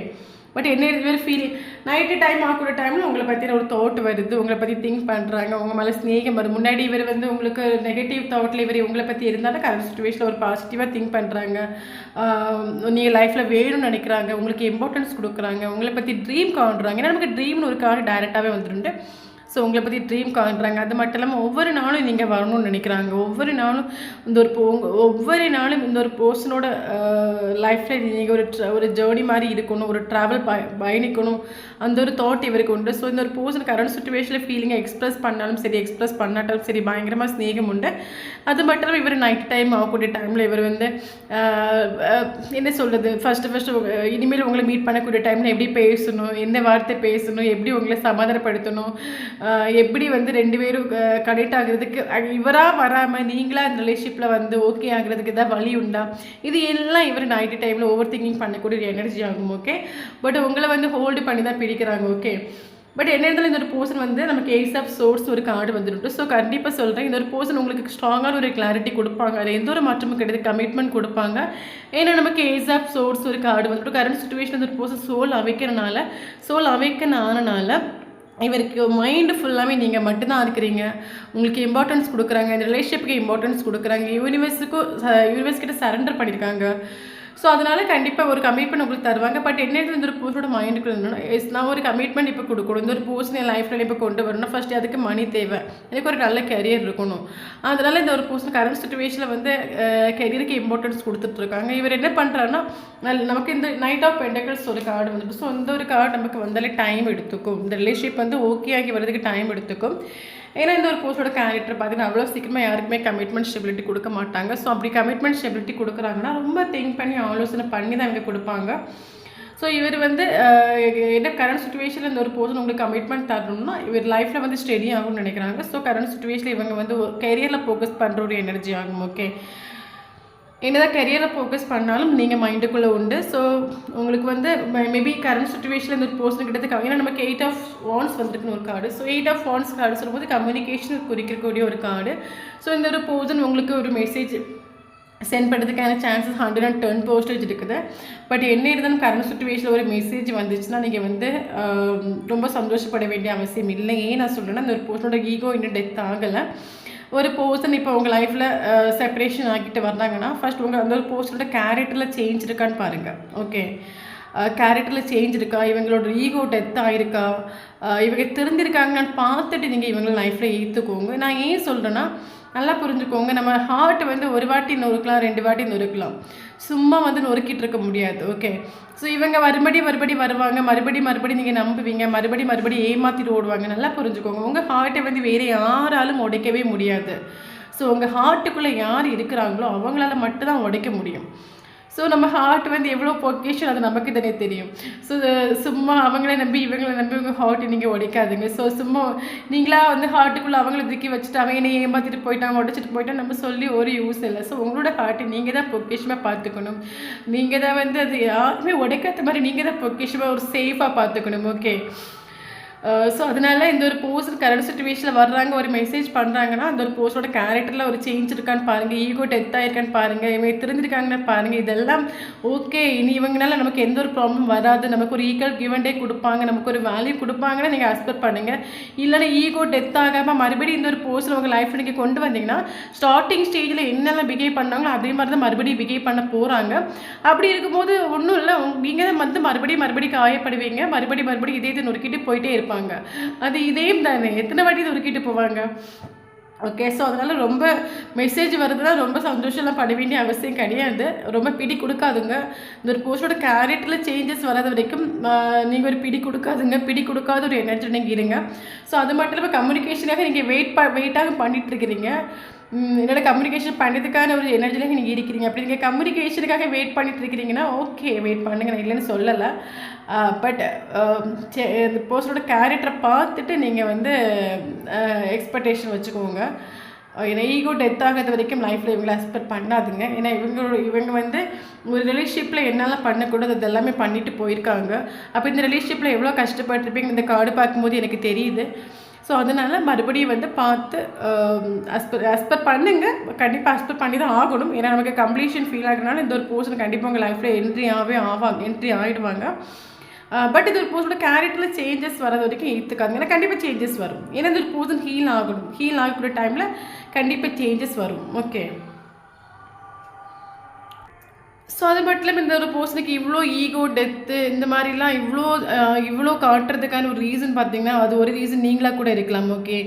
பட் என்ன இவர் ஃபீலிங் நைட்டு டைம் ஆகக்கூடிய டைமில் உங்களை பற்றி ஒரு தாட் வருது, உங்களை பற்றி திங்க் பண்ணுறாங்க, உங்கள் மேலே ஸ்நேகம் வருது. முன்னாடி இவர் வந்து உங்களுக்கு நெகட்டிவ் தாட்டில் இவர் உங்களை பற்றி இருந்தாலும் கரண்ட் சுச்சுவேஷனில் ஒரு பாசிட்டிவாக திங்க் பண்ணுறாங்க, நீங்கள் லைஃப்பில் வேணும்னு நினைக்கிறாங்க, உங்களுக்கு இம்பார்ட்டன்ஸ் கொடுக்குறாங்க, உங்களை பற்றி ட்ரீம் காண்றாங்க. ஏன்னா நமக்கு ட்ரீம்னு ஒரு கார்டு டைரெக்டாகவே வந்துட்டு. ஸோ உங்களை பற்றி ட்ரீம் காண்றாங்க. அது மட்டும் இல்லாமல் ஒவ்வொரு நாளும் நீங்கள் வரணும்னு நினைக்கிறாங்க, ஒவ்வொரு நாளும் இந்த ஒரு பர்சனோட லைஃப்பில் நீங்கள் ஒரு ஜேர்னி மாதிரி இருக்கணும், ஒரு ட்ராவல் பயணிக்கணும், அந்த ஒரு தாட் இவருக்கு உண்டு. ஸோ இந்த ஒரு பர்சன் கரண்ட் சுச்சுவேஷனில் ஃபீலிங்கை எக்ஸ்ப்ரெஸ் பண்ணாலும் சரி, எக்ஸ்ப்ரெஸ் பண்ணாட்டாலும் சரி, பயங்கரமாக ஸ்நேகம் உண்டு. அது மட்டும் இல்லாமல் இவர் நைட் டைம் ஆகக்கூடிய டைமில் இவர் வந்து என்ன சொல்கிறது, ஃபஸ்ட்டு இனிமேல் உங்களை மீட் பண்ணக்கூடிய டைமில் எப்படி பேசணும், எந்த வார்த்தை பேசணும், எப்படி உங்களை சமாதானப்படுத்தணும், எப்படி வந்து ரெண்டு பேரும் கனெக்ட் ஆகுறதுக்கு இவராக வராமல் நீங்களா இந்த ரிலேஷன்ஷிப்பில் வந்து ஓகே ஆகுறதுக்கு ஏதாவது வழி உண்டா, இது எல்லாம் இவர் நைட்டு டைமில் ஓவர் திங்கிங் பண்ணக்கூடிய எனர்ஜி ஆகும். ஓகே. பட் உங்களை வந்து ஹோல்டு பண்ணி தான் பிடிக்கிறாங்க. ஓகே. பட் என்ன இருந்தாலும் இந்த ஒரு பர்சன் வந்து நமக்கு ஏஸ் ஆஃப் சோர்ஸ் ஒரு கார்டு வந்துட்டு. ஸோ கண்டிப்பாக சொல்கிறேன், இந்த ஒரு பர்சன் உங்களுக்கு ஸ்ட்ராங்கான ஒரு கிளாரிட்டி கொடுப்பாங்க, அதில் எந்த ஒரு மாற்றமும் கிடையாது, கமிட்மெண்ட் கொடுப்பாங்க. ஏன்னா நமக்கு ஏஸ் ஆஃப் சோர்ஸ் ஒரு கார்டு வந்துட்டு. கரண்ட் சுச்சுவேஷன் இந்த ஒரு பர்சன் சோல் அவைக்கன் ஆனனால இவருக்கு மைண்டு ஃபுல்லாகவே நீங்கள் மட்டும்தான் இருக்கிறீங்க, உங்களுக்கு இம்பார்ட்டன்ஸ் கொடுக்குறாங்க, இந்த ரிலேஷன்ஷிப்புக்கு இம்பார்ட்டன்ஸ் கொடுக்குறாங்க, யூனிவர்ஸ் கிட்ட சரண்டர் பண்ணியிருக்காங்க. ஸோ அதனால் கண்டிப்பாக ஒரு கமிட்மெண்ட் உங்களுக்கு தருவாங்க. பட் என்ன இந்த ஒரு பர்சனோட மைண்டுக்குள்ள என்னன்னா, நான் ஒரு கமிட்மெண்ட் இப்போ கொடுக்கணும், இந்த ஒரு பர்சன் என் லைஃப்பில் இப்போ கொண்டு வரணும், ஃபஸ்ட்டு அதுக்கு மணி தேவை, எனக்கு ஒரு நல்ல கெரியர் இருக்கணும். அதனால் இந்த ஒரு பர்சன் கரண்ட் சுச்சுவேஷனில் வந்து கெரியருக்கு இம்பார்ட்டன்ஸ் கொடுத்துட்ருக்காங்க. இவர் என்ன பண்ணுறாருன்னா, நமக்கு இந்த நைட் ஆஃப் பெண்டக்கிள்ஸ் ஒரு கார்டு வந்துட்டு. ஸோ இந்த ஒரு கார்டு நமக்கு வந்தாலே டைம் எடுத்துக்கும், இந்த ரிலேஷன்ஷிப் வந்து ஓகே ஆகி வர்றதுக்கு டைம் எடுத்துக்கும். ஏன்னா இந்த ஒரு போஸ்டோட கேரக்டர் பார்த்தீங்கன்னா அவ்வளோ சீக்கிரமாக யாருக்குமே கமிட்மெண்ட் ஸ்டெபிலிட்டி கொடுக்க மாட்டாங்க. ஸோ அப்படி கமிட்மெண்ட் ஸ்டெபிலிட்டி கொடுக்குறாங்கன்னா ரொம்ப திங்க் பண்ணி ஆலோசனை பண்ணி தான் இவங்க கொடுப்பாங்க. ஸோ இவர் வந்து என்ன கரண்ட் சுச்சுவேஷனில் இந்த ஒரு பர்சன் உங்களுக்கு கமிட்மெண்ட் தரணும்னா இவர் லைஃப்பில் வந்து ஸ்டெடி ஆகும்னு நினைக்கிறாங்க. ஸோ கரண்ட் சுச்சுவேஷனில் இவங்க வந்து கெரியரில் ஃபோக்கஸ் பண்ணுற ஒரு எனர்ஜி ஆகும். ஓகே. என்னதான் கெரியரில் ஃபோக்கஸ் பண்ணாலும் நீங்கள் மைண்டுக்குள்ளே உண்டு. ஸோ உங்களுக்கு வந்து மேபி கரண்ட் சுச்சுவேஷனில் இந்த ஒரு பர்சன் கிட்ட ஏன்னா நமக்கு 8 ஆஃப் வான்ஸ் வந்துருக்குன்னு ஒரு card. So 8 of wands card சொல்லும்போது கம்யூனிகேஷன் குறிக்கக்கூடிய ஒரு கார்டு. ஸோ இந்த ஒரு பர்சன் உங்களுக்கு ஒரு மெசேஜ் சென்ட் பண்ணுறதுக்கான சான்சஸ் 110% இருக்குது. பட் என்ன இருந்தாலும் கரண்ட் சுச்சுவேஷனில் ஒரு மெசேஜ் வந்துச்சுன்னா நீங்கள் வந்து ரொம்ப சந்தோஷப்பட வேண்டிய அவசியம் இல்லை. ஏன் நான் சொல்கிறேன்னா, இந்த ஒரு பர்சனோட ஈகோ இன்னும் டெத் ஆகலை. ஒரு பர்சன் இப்போ உங்கள் லைஃப்பில் செப்பரேஷன் ஆகிட்டு வந்தாங்கன்னா ஃபர்ஸ்ட் உங்கள் அந்த ஒரு பர்சனோட கேரக்டரில் சேஞ்ச் இருக்கான்னு பாருங்கள். ஓகே. கேரக்டரில் சேஞ்ச் இருக்கா, இவங்களோட ஈகோ டெத் ஆகிருக்கா, இவங்க தெரிஞ்சிருக்காங்கன்னு பார்த்துட்டு நீங்கள் இவங்களை லைஃப்பில் ஏற்றுக்கோங்க. நான் ஏன் சொல்கிறேன்னா, நல்லா புரிஞ்சுக்கோங்க. நம்ம ஹார்ட் வந்து ஒரு வாட்டி நொறுக்கலாம், 2 வாட்டி நொறுக்கலாம், சும்மா வந்து நொறுக்கிட்டு இருக்க முடியாது. ஓகே, ஸோ இவங்க மறுபடி வருவாங்க, மறுபடி நீங்கள் நம்புவீங்க, மறுபடி ஏமாற்றிட்டு ஓடுவாங்க. நல்லா புரிஞ்சுக்கோங்க, உங்கள் ஹார்ட்டை வந்து வேறு யாராலும் உடைக்கவே முடியாது. ஸோ உங்கள் ஹார்ட்டுக்குள்ளே யார் இருக்கிறாங்களோ அவங்களால மட்டும்தான் உடைக்க முடியும். ஸோ நம்ம ஹார்ட் வந்து எவ்வளோ பொக்கேஷன் அது நமக்கு தானே தெரியும். ஸோ சும்மா அவங்கள நம்பி இவங்களை நம்பி உங்கள் ஹார்ட்டை நீங்கள் உடைக்காதுங்க. ஸோ சும்மா நீங்களா வந்து ஹார்ட்டுக்குள்ளே அவங்கள தூக்கி வச்சுட்டு அவங்க என்னை ஏமாற்றிட்டு போயிட்டாங்க, உடைச்சிட்டு போயிட்டாங்க நம்ம சொல்லி ஒரு யூஸ் இல்லை. ஸோ உங்களோட ஹார்ட்டை நீங்கள் தான் பொக்கேஷமாக பார்த்துக்கணும். நீங்கள் தான் வந்து அது யாருமே உடைக்காத மாதிரி நீங்கள் தான் பொக்கேஷமாக ஒரு சேஃபாக பார்த்துக்கணும். ஓகே, ஸோ அதனால இந்த ஒரு போஸ்ட் கரண்ட் சுச்சுவேஷனில் வர்றாங்க, ஒரு மெசேஜ் பண்ணுறாங்கன்னா அந்த ஒரு போஸ்டோட கேரக்டரில் ஒரு சேஞ்ச் இருக்கான்னு பாருங்கள், ஈகோ டெத் ஆகிருக்கான்னு பாருங்கள், இவங்க தெரிஞ்சிருக்காங்கன்னு பாருங்கள். இதெல்லாம் ஓகே, இனி இவங்கனால நமக்கு எந்த ஒரு ப்ராப்ளம் வராது, நமக்கு ஒரு ஈக்குவல் கிவ் அண்ட் டே கொடுப்பாங்க, நமக்கு ஒரு வேல்யூ கொடுப்பாங்கன்னு நீங்கள் அக்செப்ட் பண்ணுங்கள். இல்லைன்னா ஈகோ டெத் ஆகாமல் மறுபடியும் இந்த ஒரு போஸ்ட்டில் உங்கள் லைஃப்பில் நீங்கள் கொண்டு வந்தீங்கன்னா ஸ்டார்டிங் ஸ்டேஜில் என்னெல்லாம் பிஹேவ் பண்ணாங்களோ அதே மாதிரி தான் மறுபடியும் பிஹேவ் பண்ண போகிறாங்க. அப்படி இருக்கும்போது ஒன்றும் இல்லை, நீங்கள் தான் வந்து மறுபடியும் காயப்படுவீங்க, மறுபடியும் இதே நொறுக்கிட்டு போயிட்டே இருப்பாங்க. அது இதேம் தானே, எத்தனை வாட்டி நொறுக்கிட்டு போவாங்க. ஓகே, ஸோ அதனால் ரொம்ப மெசேஜ் வருதுன்னா ரொம்ப சந்தோஷம்லாம் பட வேண்டிய அவசியம் கிடையாது. ரொம்ப பிடி கொடுக்காதுங்க. இந்த ஒரு போஸ்டோட கேரக்டரில் சேஞ்சஸ் வராத வரைக்கும் நீங்கள் ஒரு பிடி கொடுக்காத ஒரு எனர்ஜி நீங்கள் இருங்க. ஸோ அது மட்டும் இல்லாமல் கம்யூனிகேஷனாக நீங்கள் வெயிட்டாக பண்ணிகிட்ருக்கிறீங்க. என்னோட கம்யூனிகேஷன் பண்ணுறதுக்கான ஒரு எனர்ஜியில் நீங்கள் இருக்கிறீங்க. அப்படி நீங்கள் கம்யூனிகேஷனுக்காக வெயிட் பண்ணிட்டு இருக்கிறீங்கன்னா ஓகே, வெயிட் பண்ணுங்க, நான் இல்லைன்னு சொல்லலை. பட் இந்த பர்சனோட கேரக்டரை பார்த்துட்டு நீங்கள் வந்து எக்ஸ்பெக்டேஷன் வச்சுக்கோங்க. ஏன்னா ஈகோ டெத் ஆகிறது வரைக்கும் லைஃப்பில் இவங்களை எக்ஸ்பெக்ட் பண்ணாதுங்க. ஏன்னா இவங்க வந்து ஒரு ரிலேஷன்ஷிப்பில் என்னெல்லாம் பண்ணக்கூடாது அது எல்லாமே பண்ணிட்டு போயிருக்காங்க. அப்போ இந்த ரிலேஷன்ஷிப்பில் எவ்வளோ கஷ்டப்பட்டுருப்பீங்க இந்த கார்டு பார்க்கும்போது எனக்கு தெரியுது. ஸோ அதனால் மறுபடியும் வந்து பார்த்து அஸ்பெக்ட் பண்ணுங்க, கண்டிப்பாக அஸ்பெக்ட் பண்ணி தான் ஆகணும். ஏன்னா நமக்கு கம்ப்ளீஷன் ஃபீல் ஆகுறதுனால இந்த ஒரு பர்சன் கண்டிப்பாக உங்கள் லைஃப்பில் என்ட்ரி ஆகிடுவாங்க. பட் இது ஒரு பர்சனோட கேரக்டரில் சேஞ்சஸ் வரது வரைக்கும் ஏற்றுக்காதுங்க. ஏன்னா கண்டிப்பாக சேஞ்சஸ் வரும். ஏன்னா இந்த ஒரு பர்சன் ஹீல் ஆகக்கூடிய டைமில் கண்டிப்பாக சேஞ்சஸ் வரும். ஓகே, ஸோ அது மட்டும் இல்லாமல் இந்த ஒரு பர்சனுக்கு இவ்வளோ ஈகோ டெத்து இந்த மாதிரிலாம் இவ்வளோ காட்டுறதுக்கான ஒரு ரீசன் பார்த்தீங்கன்னா அது ஒரு ரீசன் நீங்களாக கூட இருக்கலாம். ஓகே,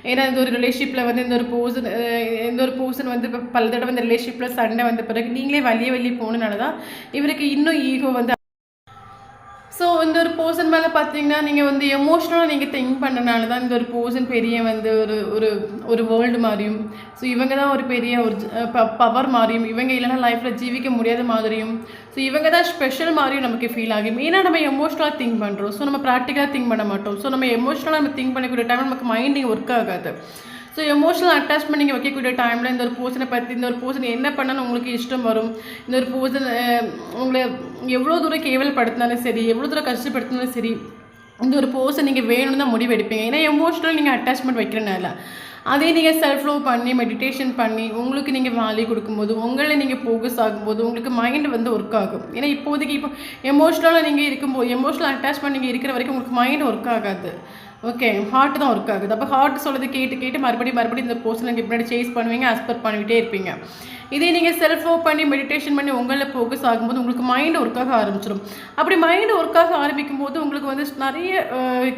ஏன்னா இந்த ஒரு ரிலேஷன்ஷிப்பில் வந்து இந்த ஒரு பர்சன் வந்து இப்போ பல தடவை இந்த ரிலேஷன்ஷிப்பில் சண்டை வந்த பிறகு நீங்களே வெளியே போனதுனால தான் இவருக்கு இன்னும் ஈகோ வந்து. ஸோ இந்த ஒரு பர்சன் மேலே பார்த்தீங்கன்னா நீங்கள் வந்து எமோஷ்னலாக நீங்கள் திங்க் பண்ணனால தான் இந்த ஒரு பர்சன் பெரிய வந்து ஒரு வேர்ல்டு மாதிரியும், ஸோ இவங்க தான் ஒரு பெரிய ஒரு பவர் மாதிரியும், இவங்க இல்லைனா லைஃப்பில் ஜீவிக்க முடியாத மாதிரியும், ஸோ இவங்க தான் ஸ்பெஷல் மாதிரியும் நமக்கு ஃபீல் ஆகும். ஏன்னா நம்ம எமோஷ்னலாக திங்க் பண்ணுறோம், ஸோ நம்ம ப்ராக்டிக்கலாக திங்க் பண்ண மாட்டோம். ஸோ நம்ம எமோஷ்னலாக நம்ம திங்க் பண்ணக்கூடிய டைம் நமக்கு மைண்டிங் ஒர்க் ஆகாது. ஸோ எமோஷனல் அட்டாச்மெண்ட் நீங்கள் வைக்கக்கூடிய டைமில் இந்த ஒரு பர்சனை பற்றி இந்த ஒரு பர்சன் என்ன பண்ணாலும் உங்களுக்கு இஷ்டம் வரும். இந்த ஒரு பர்சன் உங்களை எவ்வளோ தூரம் கேவலப்படுத்தினாலும் சரி, எவ்வளோ தூரம் கஷ்டப்படுத்தினாலும் சரி, இந்த ஒரு பர்சன் நீங்கள் வேணும்னு தான் முடிவெடுப்பீங்க. ஏன்னா எமோஷனல் நீங்கள் அட்டாச்மெண்ட் வைக்கிறனால அதே நீங்கள் செல்ஃப் லவ் பண்ணி மெடிடேஷன் பண்ணி உங்களுக்கு நீங்கள் வேல்யூ கொடுக்கும்போது உங்களை நீங்கள் ஃபோக்கஸ் ஆகும்போது உங்களுக்கு மைண்ட் வந்து ஒர்க் ஆகும். ஏன்னா இப்போதைக்கு இப்போ எமோஷ்னலாக நீங்கள் இருக்கும்போது எமோஷனல் அட்டாச்மெண்ட் நீங்கள் இருக்கிற வரைக்கும் உங்களுக்கு மைண்ட் ஒர்க் ஆகாது. ஓகே, ஹார்ட் தான் ஒர்க் ஆகுது. அப்போ ஹார்ட் சொல்கிறது கேட்டு மறுபடியும் இந்த பர்சனை நீங்கள் பின்னாடி சேஸ் பண்ணுவீங்க, அஸ்பெக்ட் பண்ணிகிட்டே இருப்பீங்க. இதே நீங்கள் செல்ஃப் லவ் பண்ணி மெடிடேஷன் பண்ணி உங்களில் ஃபோக்கஸ் ஆகும்போது உங்களுக்கு மைண்ட் ஒர்க் ஆக ஆரம்பிச்சிடும். அப்படி மைண்ட் ஒர்க் ஆக ஆரம்பிக்கும் போது உங்களுக்கு வந்து நிறைய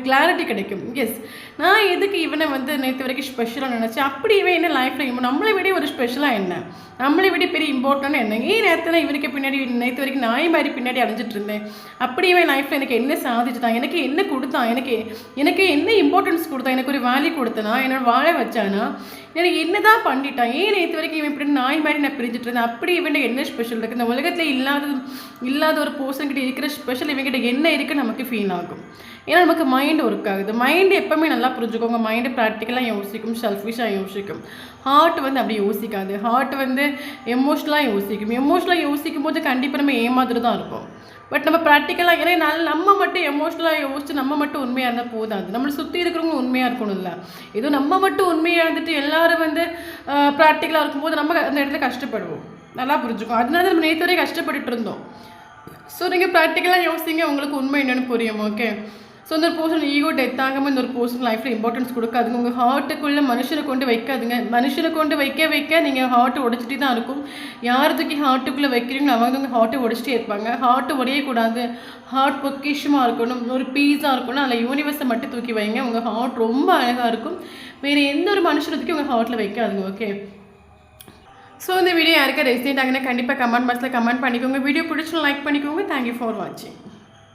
கிளாரிட்டி கிடைக்கும். எஸ், நான் எதுக்கு இவனை வந்து நேற்று வரைக்கும் ஸ்பெஷலாக நினச்சேன், அப்படி இவன் என்ன லைஃப்பில் நம்மளை விட ஒரு ஸ்பெஷலாக என்ன, நம்மளை விட பெரிய இம்பார்ட்டன்ட் என்ன, ஏன் நேரத்தில் இவனுக்கு பின்னாடி நேற்று வரைக்கும் நாய் மாதிரி பின்னாடி அடைஞ்சிட்டு இருந்தேன், அப்படி இவன் லைஃப்பில் எனக்கு என்ன சாதிச்சுட்டான், எனக்கு என்ன கொடுத்தான், எனக்கு என்ன இம்பார்ட்டன்ஸ் கொடுத்தான், எனக்கு ஒரு வேல்யூ கொடுத்தனா, என்னோட வாழ வச்சானா, எனக்கு என்ன தான் பண்ணிட்டான், ஏன் நேற்று வரைக்கும் இவன் இப்படி நாய் மாதிரி நான் பிரிஞ்சுட்டு இருந்தேன், அப்படி இவன் என்ன ஸ்பெஷல் இருக்குது, இந்த உலகத்தில் இல்லாத ஒரு பர்சன்கிட்ட இருக்கிற ஸ்பெஷல் இவங்கிட்ட என்ன இருக்குன்னு நமக்கு ஃபீல் ஆகும். ஏன்னா நமக்கு மைண்ட் ஒர்க் ஆகுது. மைண்டு எப்போவுமே நல்லா புரிஞ்சுக்கோங்க, மைண்டு ப்ராக்டிக்கலாக யோசிக்கும், செல்ஃபிஷாக யோசிக்கும். ஹார்ட் வந்து அப்படி யோசிக்காது. ஹார்ட் வந்து எமோஷ்னலாக யோசிக்கும் போது கண்டிப்பாக நம்ம ஏமாதிரி தான் இருப்போம். பட் நம்ம ப்ராக்டிக்கலாக ஏன்னா நம்ம மட்டும் எமோஷ்னலாக யோசிச்சு நம்ம மட்டும் உண்மையாக இருந்தால் போதாது, நம்மளை சுற்றி இருக்கிறவங்க உண்மையாக இருக்கணும்ல. ஏதோ நம்ம மட்டும் உண்மையாக இருந்துட்டு எல்லோரும் வந்து ப்ராக்டிக்கலாக இருக்கும்போது நம்ம அந்த இடத்துல கஷ்டப்படுவோம். நல்லா புரிஞ்சுக்கோம். அதனால நம்ம நேற்று வரைக்கும் கஷ்டப்பட்டுட்டு இருந்தோம். ஸோ நீங்கள் ப்ராக்டிக்கலாக யோசிங்க, உங்களுக்கு உண்மை என்னென்னு புரியும். ஓகே, ஸோ இந்த ஒரு பர்சன் ஈகோ டெத் ஆகாமல் இந்த ஒரு பர்சன் லைஃப்பில் இம்பார்ட்டன்ஸ் கொடுக்காதுங்க. உங்கள் ஹார்ட்டுக்குள்ளே மனுஷனை கொண்டு வைக்காதுங்க. மனுஷனை கொண்டு வைக்க நீங்கள் ஹார்ட்டை உடைச்சிட்டு தான் இருக்கும். யார் தூக்கி ஹார்ட்டுக்குள்ளே வைக்கிறீங்களோ அவங்க உங்கள் ஹார்ட்டை உடைச்சிட்டே இருப்பாங்க. ஹார்ட்டு உடையக்கூடாது, ஹார்ட் பொக்கிஷமாக இருக்கணும், ஒரு பீஸாக இருக்கணும், அதில் யூனிவர்ஸை மட்டும் தூக்கி வைங்க. உங்கள் ஹார்ட் ரொம்ப அழகாக இருக்கும். வேறு எந்த ஒரு மனுஷனை தூக்கி உங்கள் ஹார்ட்டில் வைக்காதுங்க. ஓகே, ஸோ இந்த வீடியோ யாருக்கா ரெசிடென்ட் ஆகுனா கண்டிப்பாக கமெண்ட் பாக்ஸில் கமெண்ட் பண்ணிக்கோங்க. வீடியோ பிடிச்சும் லைக் பண்ணிக்கோங்க. தேங்க்யூ ஃபார் வாட்சிங்.